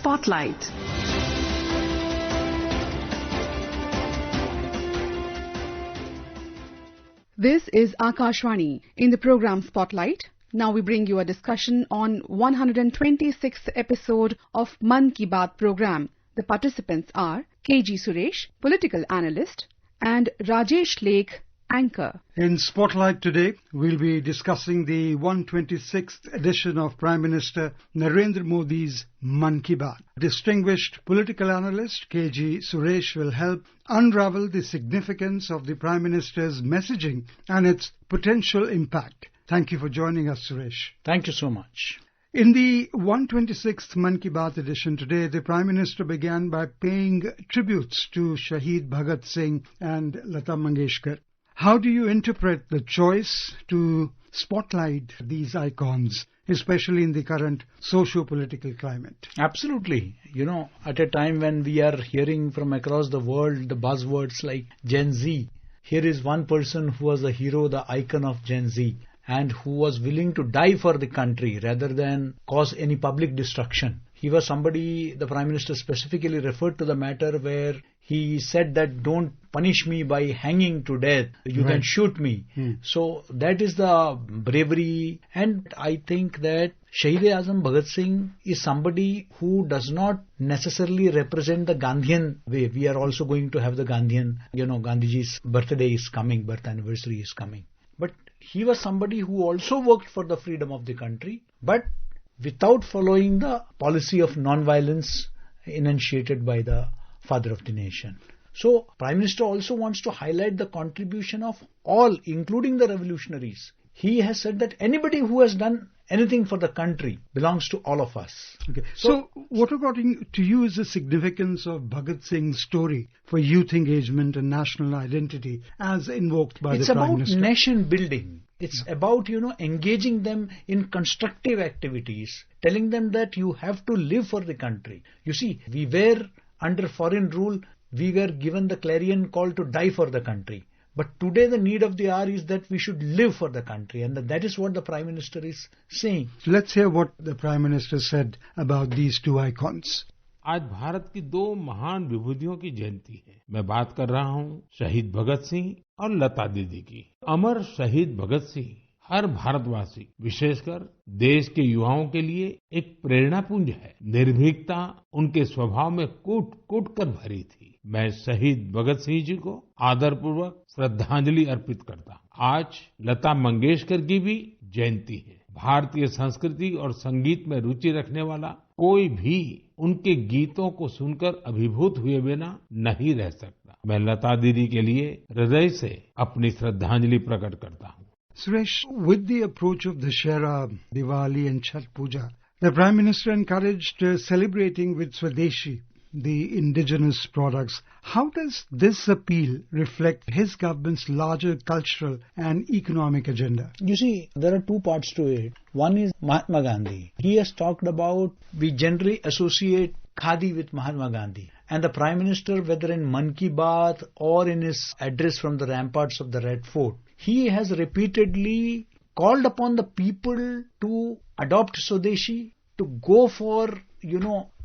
Spotlight. This is Akashvani. In the program Spotlight, now we bring you a discussion on 126th episode of Mann Ki Baat program. The participants are KG Suresh, political analyst, and Rajesh Leikh, anchor. In Spotlight today, we'll be discussing the 126th edition of Prime Minister Narendra Modi's Mann Ki Baat. Distinguished political analyst KG Suresh will help unravel the significance of the Prime Minister's messaging and its potential impact. Thank you for joining us, Suresh. Thank you so much. In the 126th Mann Ki Baat edition today, the Prime Minister began by paying tributes to Shaheed Bhagat Singh and Lata Mangeshkar. How do you interpret the choice to spotlight these icons, especially in the current socio-political climate? Absolutely. At a time when we are hearing from across the world the buzzwords like Gen Z, here is one person who was a hero, the icon of Gen Z, and who was willing to die for the country rather than cause any public destruction. He was somebody, the Prime Minister specifically referred to the matter where he said that don't punish me by hanging to death, you can shoot me. So that is the bravery, and I think that Shaheed-e-Azam Bhagat Singh is somebody who does not necessarily represent the Gandhian way. We are also going to have the Gandhian, Gandhiji's birthday is coming, birth anniversary is coming. But he was somebody who also worked for the freedom of the country, but without following the policy of non-violence enunciated by the father of the nation. So, Prime Minister also wants to highlight the contribution of all, including the revolutionaries. He has said that anybody who has done anything for the country belongs to all of us. Okay. So what according to you is the significance of Bhagat Singh's story for youth engagement and national identity as invoked by the Prime Minister? It's about nation building. It's about, engaging them in constructive activities, telling them that you have to live for the country. You see, we were under foreign rule, we were given the clarion call to die for the country. But today the need of the hour is that we should live for the country, and that is what the Prime Minister is saying. Let's hear what the Prime Minister said about these two icons. आज भारत की दो महान विभूतियों की जयंती है। मैं बात कर रहा हूँ शहीद भगत सिंह और लता दीदी की। अमर शहीद भगत सिंह हर भारतवासी, विशेषकर देश के युवाओं के लिए एक प्रेरणा पुंज है। निर्भीकता उनके स्वभाव में कूट कूट कर भरी थी। मैं शहीद भगत सिंह जी को आदरपूर्वक श्रद्धांजलि अर्पित करता हूँ। आज लता मंगेशकर की भी जयंती है। भारतीय संस्कृति और संगीत में रुचि रखने वाला कोई भी उनके गीतों को सुनकर अभिभूत हुए बिना नहीं रह सकता। मैं लता दीदी के लिए हृदय से अपनी श्रद्धांजलि प्रकट करता हूँ। Suresh, with the approach of Dussehra, Diwali and Chhath Puja, the Prime Minister encouraged celebrating with Swadeshi, the indigenous products. How does this appeal reflect his government's larger cultural and economic agenda? You see, there are two parts to it. One is Mahatma Gandhi. He has talked about, we generally associate Khadi with Mahatma Gandhi. And the Prime Minister, whether in Mann Ki Baat or in his address from the ramparts of the Red Fort, he has repeatedly called upon the people to adopt Swadeshi, to go for,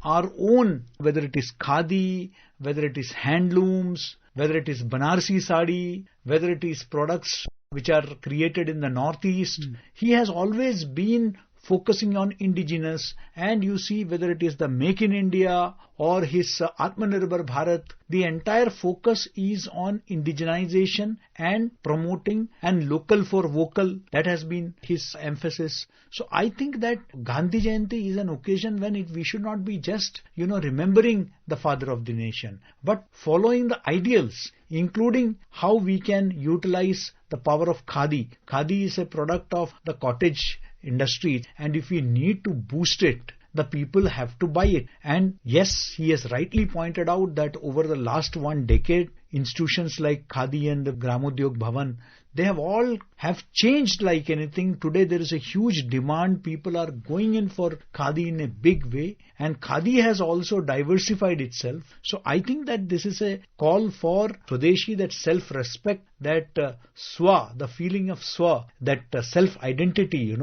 our own, whether it is Khadi, whether it is handlooms, whether it is Banarsi Sari, whether it is products which are created in the Northeast. He has always been focusing on indigenous, and you see whether it is the Make in India or his Atmanirbhar Bharat, the entire focus is on indigenization and promoting and local for vocal. That has been his emphasis. So I think that Gandhi Jayanti is an occasion when we should not be just, remembering the father of the nation, but following the ideals, including how we can utilize the power of Khadi. Khadi is a product of the cottage industry, and if we need to boost it, the people have to buy it. And yes, he has rightly pointed out that over the last 1 decade, institutions like Khadi and the Gramodyog Bhavan, they have changed like anything. Today there is a huge demand. People are going in for Khadi in a big way, and Khadi has also diversified itself. So I think that this is a call for Swadeshi, that self-respect, that the feeling of Swa, that self-identity,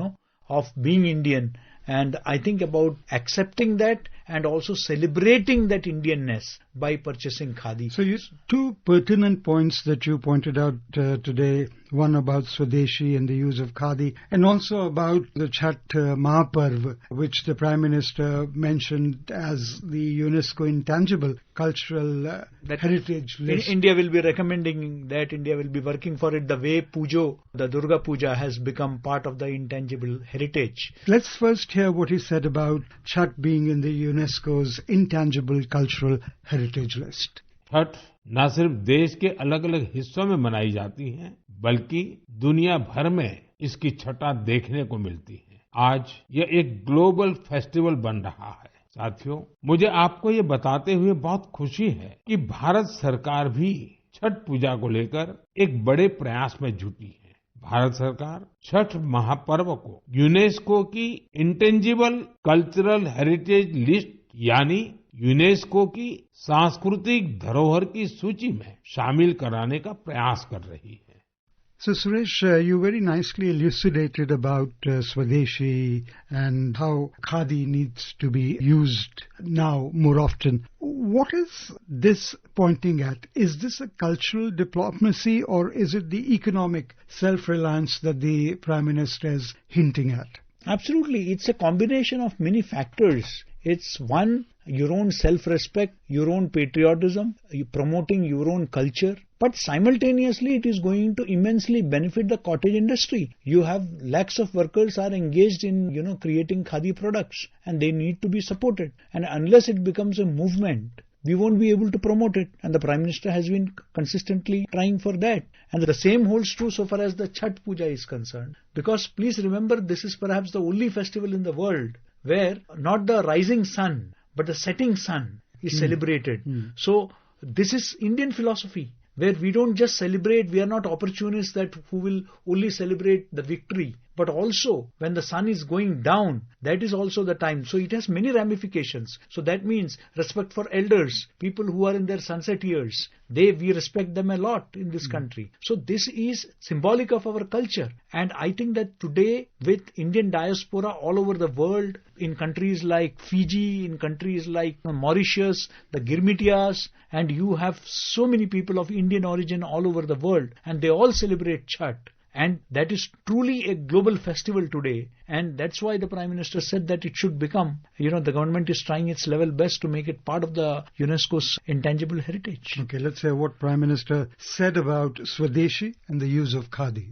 of being Indian. And I think about accepting that and also celebrating that Indianness by purchasing khadi. So two pertinent points that you pointed out today, one about Swadeshi and the use of khadi, and also about the Chhath Mahaparv, which the Prime Minister mentioned as the UNESCO Intangible Cultural Heritage List. India will be recommending that, India will be working for it, the way Pujo, the Durga Puja has become part of the intangible heritage. Let's first hear what he said about Chhath being in the UNESCO's Intangible Cultural Heritage List. Chhath न सिर्फ देश के अलग अलग हिस्सों में मनाई जाती है, बल्कि दुनिया भर में इसकी छटा देखने को मिलती है। आज यह एक ग्लोबल फेस्टिवल बन रहा है। साथियों, मुझे आपको ये बताते हुए बहुत खुशी है कि भारत सरकार भी छठ पूजा को लेकर एक बड़े प्रयास में जुटी है। भारत सरकार छठ महापर्व को यूनेस्को की इंटेंजिबल कल्चरल हेरिटेज लिस्ट यानी यूनेस्को की सांस्कृतिक धरोहर की सूची में शामिल कराने का प्रयास कर रही है। So Suresh, you very nicely elucidated about Swadeshi and how khadi needs to be used now more often. What is this pointing at? Is this a cultural diplomacy or is it the economic self-reliance that the Prime Minister is hinting at? Absolutely. It's a combination of many factors. It's one, your own self-respect, your own patriotism, promoting your own culture. But simultaneously, it is going to immensely benefit the cottage industry. You have lakhs of workers are engaged in, creating khadi products, and they need to be supported. And unless it becomes a movement, we won't be able to promote it. And the Prime Minister has been consistently trying for that. And the same holds true so far as the Chhath Puja is concerned. Because please remember, this is perhaps the only festival in the world where not the rising sun, but the setting sun is celebrated. So this is Indian philosophy, where we don't just celebrate, we are not opportunists who will only celebrate the victory, but also when the sun is going down, that is also the time. So it has many ramifications. So that means respect for elders, people who are in their sunset years. We respect them a lot in this country. So this is symbolic of our culture. And I think that today with Indian diaspora all over the world, in countries like Fiji, in countries like Mauritius, the Girmitias, and you have so many people of Indian origin all over the world, and they all celebrate Chhath. And that is truly a global festival today. And that's why the Prime Minister said that it should become, the government is trying its level best to make it part of the UNESCO's intangible heritage. Okay, let's hear what Prime Minister said about Swadeshi and the use of khadi.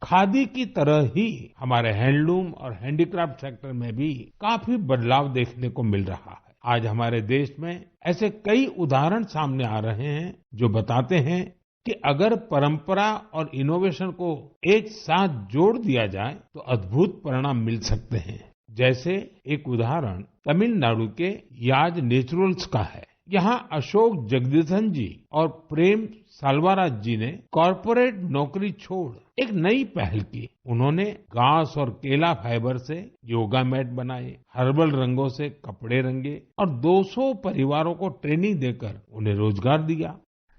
Khadi की तरह ही हमारे handloom और handicraft sector में भी काफी बदलाव देखने को मिल रहा है। आज हमारे देश में ऐसे कई उदाहरण सामने आ रहे हैं जो बताते हैं कि अगर परंपरा और इनोवेशन को एक साथ जोड़ दिया जाए तो अद्भुत परिणाम मिल सकते हैं। जैसे एक उदाहरण तमिलनाडु के याज नेचुरल्स का है। यहाँ अशोक जगदीशन जी और प्रेम साल्वाराज जी ने कॉर्पोरेट नौकरी छोड़ एक नई पहल की। उन्होंने घास और केला फाइबर से योगा मैट बनाए, हर्बल रंगों से कपड़े रंगे और 200 परिवारों को ट्रेनिंग देकर उन्हें रोजगार दिया।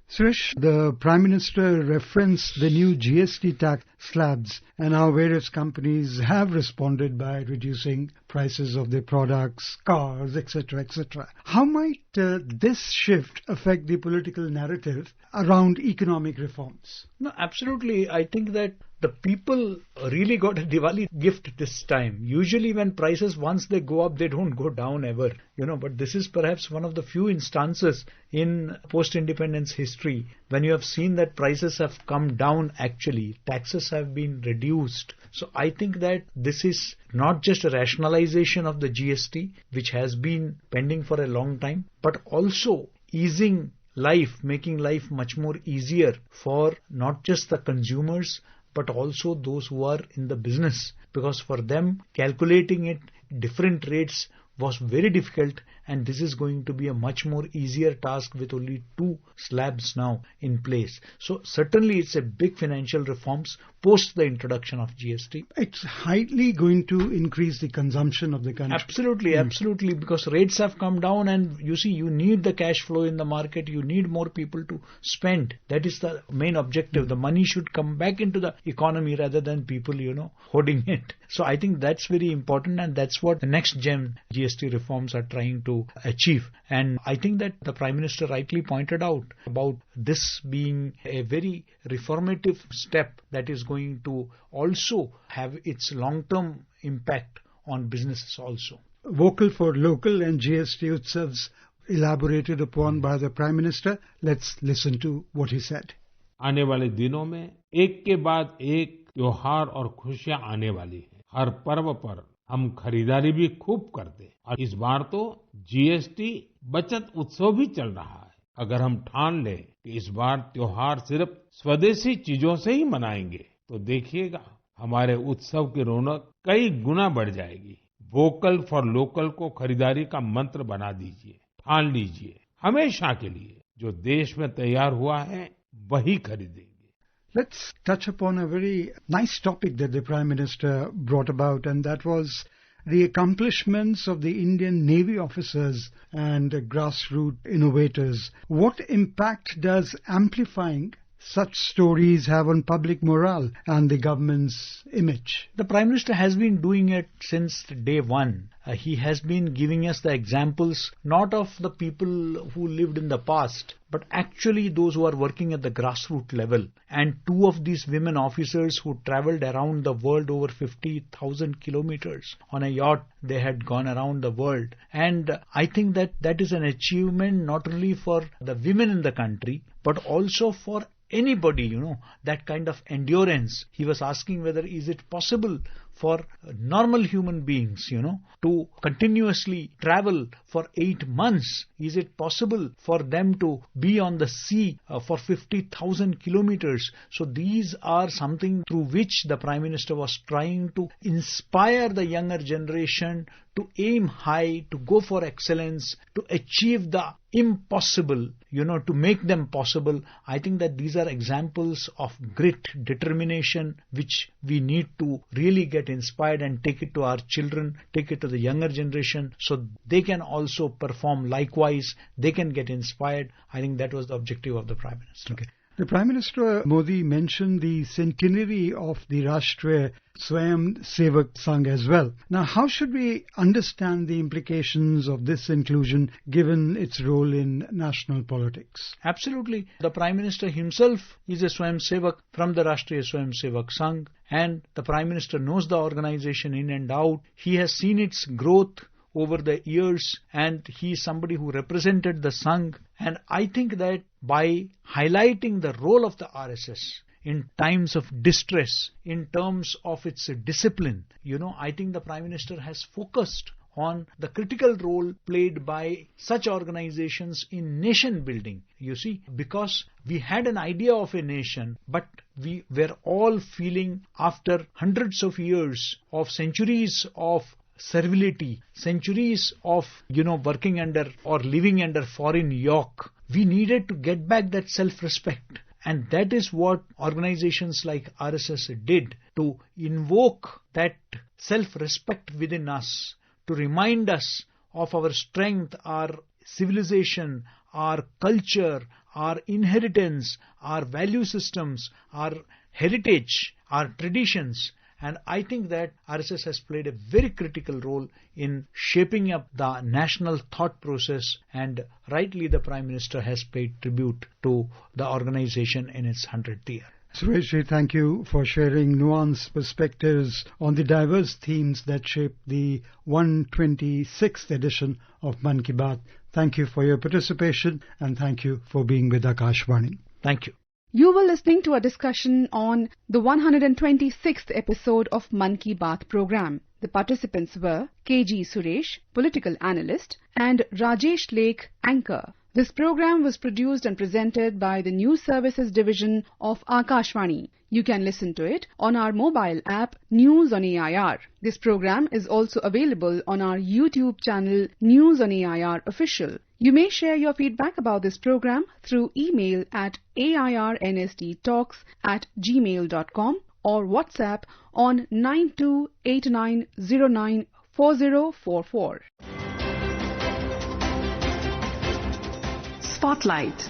Suresh, the Prime Minister referenced the new GST tax slabs and how various companies have responded by reducing prices of their products, cars, etc., etc. How might this shift affect the political narrative around economic reforms? No, absolutely. I think that the people really got a Diwali gift this time. Usually when prices, once they go up, they don't go down ever. But this is perhaps one of the few instances in post-independence history when you have seen that prices have come down actually. Taxes have been reduced. So I think that this is not just a rationalization of the GST, which has been pending for a long time, but also easing life, making life much more easier for not just the consumers, but also those who are in the business. Because for them, calculating it, different rates was very difficult, and this is going to be a much more easier task with only 2 slabs now in place. So certainly it's a big financial reforms post the introduction of GST. It's highly going to increase the consumption of the country. Absolutely, absolutely, because rates have come down and you see you need the cash flow in the market, you need more people to spend. That is the main objective. The money should come back into the economy rather than people, hoarding it. So I think that's very important, and that's what the next gem GST GST reforms are trying to achieve. And I think that the Prime Minister rightly pointed out about this being a very reformative step that is going to also have its long-term impact on businesses also. Vocal for local and GST utsavs elaborated upon by the Prime Minister. Let's listen to what he said. आने वाले दिनों में एक के बाद एक त्योहार और खुशियां आने वाली हैं। हर पर्व पर हम खरीदारी भी खूब करते हैं और इस बार तो जीएसटी बचत उत्सव भी चल रहा है। अगर हम ठान लें कि इस बार त्योहार सिर्फ स्वदेशी चीजों से ही मनाएंगे तो देखिएगा हमारे उत्सव की रौनक कई गुना बढ़ जाएगी। वोकल फॉर लोकल को खरीदारी का मंत्र बना दीजिए, ठान लीजिए, हमेशा के लिए जो देश में तैयार हुआ है वही खरीदेंगे। Let's touch upon a very nice topic that the Prime Minister brought about, and that was the accomplishments of the Indian Navy officers and grassroots innovators. What impact does amplifying such stories have on public morale and the government's image? The Prime Minister has been doing it since day one. He has been giving us the examples not of the people who lived in the past, but actually those who are working at the grassroots level. And two of these women officers who traveled around the world over 50,000 kilometers on a yacht, they had gone around the world. And I think that that is an achievement not only for the women in the country, but also for anybody, that kind of endurance. He was asking whether is it possible for normal human beings, to continuously travel for 8 months. Is it possible for them to be on the sea for 50,000 kilometers? So these are something through which the Prime Minister was trying to inspire the younger generation to aim high, to go for excellence, to achieve the impossible, to make them possible. I think that these are examples of grit, determination, which we need to really get inspired and take it to our children, take it to the younger generation, so they can also perform likewise, they can get inspired. I think that was the objective of the Prime Minister. Okay. The Prime Minister Modi mentioned the centenary of the Rashtriya Swayam Sevak Sangh as well. Now, how should we understand the implications of this inclusion given its role in national politics? Absolutely. The Prime Minister himself is a Swayam Sevak from the Rashtriya Swayam Sevak Sangh, and the Prime Minister knows the organization in and out. He has seen its growth over the years, and he is somebody who represented the Sangh. And I think that by highlighting the role of the RSS in times of distress, in terms of its discipline, I think the Prime Minister has focused on the critical role played by such organizations in nation building. You see, because we had an idea of a nation, but we were all feeling after hundreds of years of centuries of servility, centuries of, working under or living under foreign yoke, we needed to get back that self-respect. And that is what organizations like RSS did, to invoke that self-respect within us, to remind us of our strength, our civilization, our culture, our inheritance, our value systems, our heritage, our traditions. And I think that RSS has played a very critical role in shaping up the national thought process, and rightly the Prime Minister has paid tribute to the organization in its 100th year. Suresh, thank you for sharing nuanced perspectives on the diverse themes that shape the 126th edition of Mann Ki Baat. Thank you for your participation, and thank you for being with Akashvani. Thank you. You were listening to a discussion on the 126th episode of Mann Ki Baat program. The participants were KG Suresh, political analyst, and Rajesh Leikh, anchor. This program was produced and presented by the News Services Division of Akashvani. You can listen to it on our mobile app News on AIR. This program is also available on our YouTube channel News on AIR Official. You may share your feedback about this program through email at airnsttalks@gmail.com or WhatsApp on 9289094044. Spotlight.